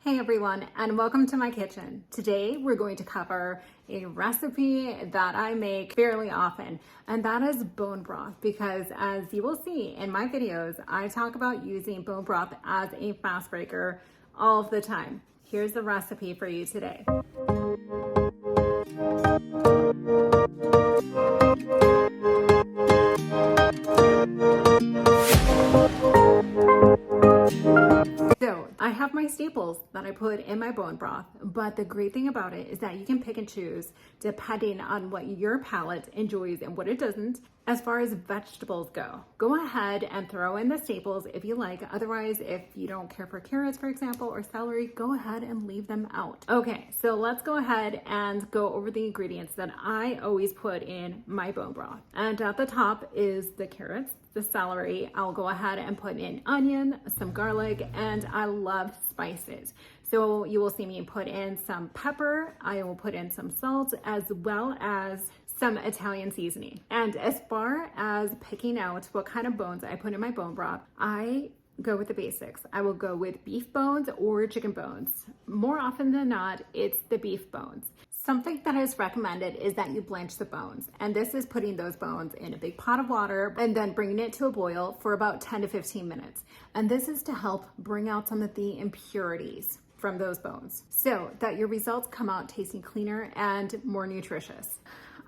Hey everyone, and welcome to my kitchen. Today we're going to cover a recipe that I make fairly often, and that is bone broth, because as you will see in my videos, I talk about using bone broth as a fast breaker all of the time. Here's the recipe for you today. So I have my staples that I put in my bone broth, but the great thing about it is that you can pick and choose depending on what your palate enjoys and what it doesn't. As far as vegetables go, go ahead and throw in the staples if you like. Otherwise, if you don't care for carrots, for example, or celery, go ahead and leave them out. Okay, so let's go ahead and go over the ingredients that I always put in my bone broth. And at the top is the carrots, the celery. I'll go ahead and put in onion, some garlic, and I love spices. So you will see me put in some pepper. I will put in some salt, as well as some Italian seasoning. And as far as picking out what kind of bones I put in my bone broth, I go with the basics. I will go with beef bones or chicken bones. More often than not, it's the beef bones. Something that is recommended is that you blanch the bones. And this is putting those bones in a big pot of water and then bringing it to a boil for about 10 to 15 minutes. And this is to help bring out some of the impurities from those bones so that your results come out tasting cleaner and more nutritious.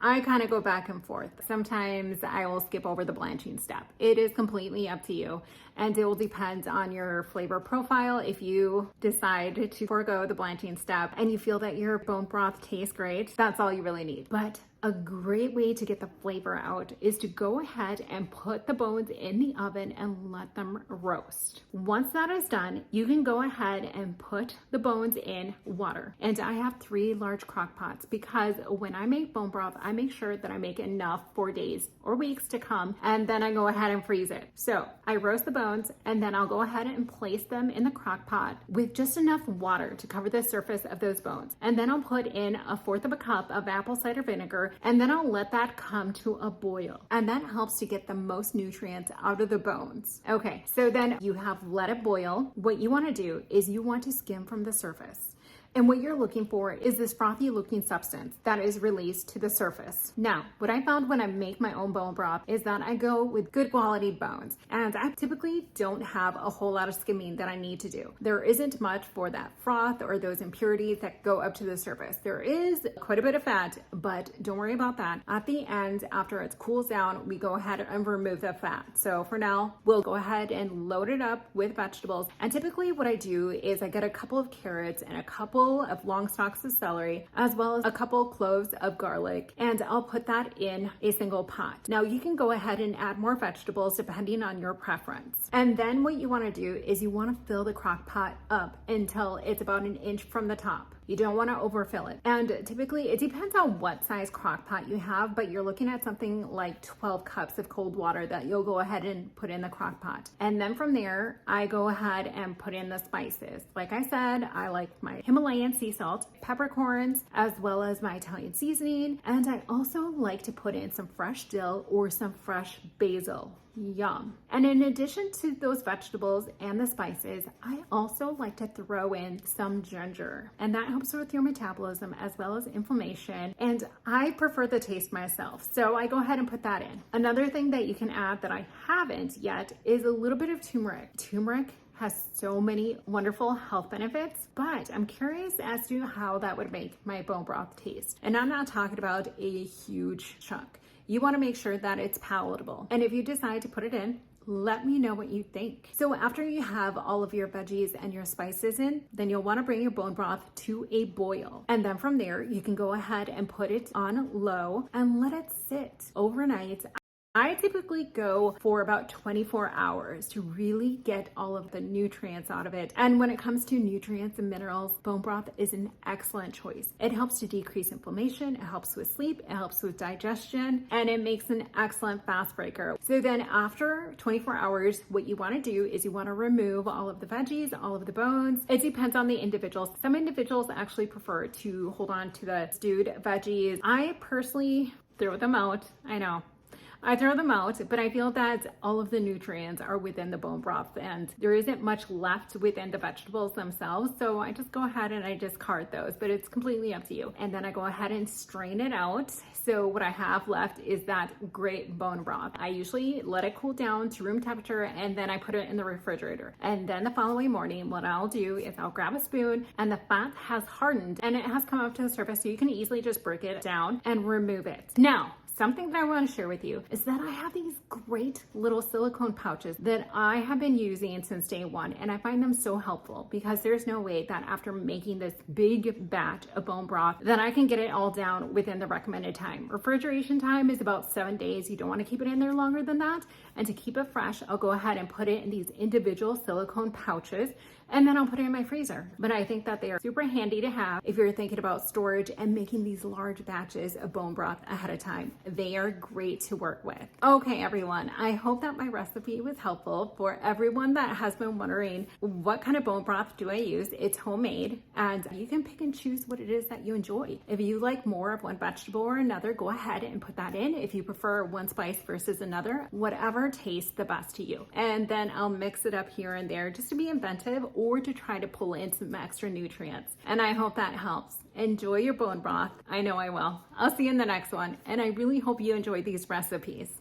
I kind of go back and forth. Sometimes I will skip over the blanching step. It is completely up to you, and it will depend on your flavor profile. If you decide to forego the blanching step and you feel that your bone broth tastes great, that's all you really need. But a great way to get the flavor out is to go ahead and put the bones in the oven and let them roast. Once that is done, you can go ahead and put the bones in water. And I have 3 large crock pots because when I make bone broth, I make sure that I make enough for days or weeks to come, and then I go ahead and freeze it. So I roast the bones, and then I'll go ahead and place them in the crock pot with just enough water to cover the surface of those bones. And then I'll put in 1/4 cup of apple cider vinegar, and then I'll let that come to a boil. And that helps to get the most nutrients out of the bones. Okay, so then you have let it boil. What you want to do is you want to skim from the surface. And what you're looking for is this frothy looking substance that is released to the surface. Now, what I found when I make my own bone broth is that I go with good quality bones, and I typically don't have a whole lot of skimming that I need to do. There isn't much for that froth or those impurities that go up to the surface. There is quite a bit of fat, but don't worry about that. At the end, after it cools down, we go ahead and remove the fat. So for now, we'll go ahead and load it up with vegetables. And typically what I do is I get a couple of carrots and a couple of long stalks of celery, as well as a couple cloves of garlic, and I'll put that in a single pot. Now you can go ahead and add more vegetables depending on your preference. And then what you want to do is you want to fill the crock pot up until it's about 1 inch from the top. You don't want to overfill it. And typically it depends on what size crock pot you have, but you're looking at something like 12 cups of cold water that you'll go ahead and put in the crock pot. And then from there, I go ahead and put in the spices. Like I said, I like my Himalayan sea salt, peppercorns, as well as my Italian seasoning. And I also like to put in some fresh dill or some fresh basil. Yum. And in addition to those vegetables and the spices, I also like to throw in some ginger, and that helps with your metabolism as well as inflammation. And I prefer the taste myself, so I go ahead and put that in. Another thing that you can add that I haven't yet is a little bit of turmeric. Turmeric has so many wonderful health benefits, but I'm curious as to how that would make my bone broth taste. And I'm not talking about a huge chunk. You want to make sure that it's palatable. And if you decide to put it in, let me know what you think. So after you have all of your veggies and your spices in, then you'll want to bring your bone broth to a boil. And then from there, you can go ahead and put it on low and let it sit overnight. I typically go for about 24 hours to really get all of the nutrients out of it. And when it comes to nutrients and minerals, bone broth is an excellent choice. It helps to decrease inflammation, it helps with sleep, it helps with digestion, and it makes an excellent fast breaker. So then after 24 hours, what you want to do is you want to remove all of the veggies, all of the bones. It depends on the individuals. Some individuals actually prefer to hold on to the stewed veggies. I personally throw them out. I know. I throw them out, but I feel that all of the nutrients are within the bone broth and there isn't much left within the vegetables themselves. So I just go ahead and I discard those, but it's completely up to you. And then I go ahead and strain it out. So what I have left is that great bone broth. I usually let it cool down to room temperature and then I put it in the refrigerator. And then the following morning, what I'll do is I'll grab a spoon and the fat has hardened and it has come up to the surface. So you can easily just break it down and remove it. Now, something that I want to share with you is that I have these great little silicone pouches that I have been using since day one, and I find them so helpful because there's no way that after making this big batch of bone broth that I can get it all down within the recommended time. Refrigeration time is about 7 days. You don't want to keep it in there longer than that. And to keep it fresh, I'll go ahead and put it in these individual silicone pouches and then I'll put it in my freezer. But I think that they are super handy to have if you're thinking about storage and making these large batches of bone broth ahead of time. They are great to work with. Okay, everyone, I hope that my recipe was helpful for everyone that has been wondering what kind of bone broth do I use. It's homemade and you can pick and choose what it is that you enjoy. If you like more of one vegetable or another, go ahead and put that in. If you prefer one spice versus another, whatever tastes the best to you. And then I'll mix it up here and there just to be inventive or to try to pull in some extra nutrients. And I hope that helps. Enjoy your bone broth. I know I will. I'll see you in the next one. And I really hope you enjoyed these recipes.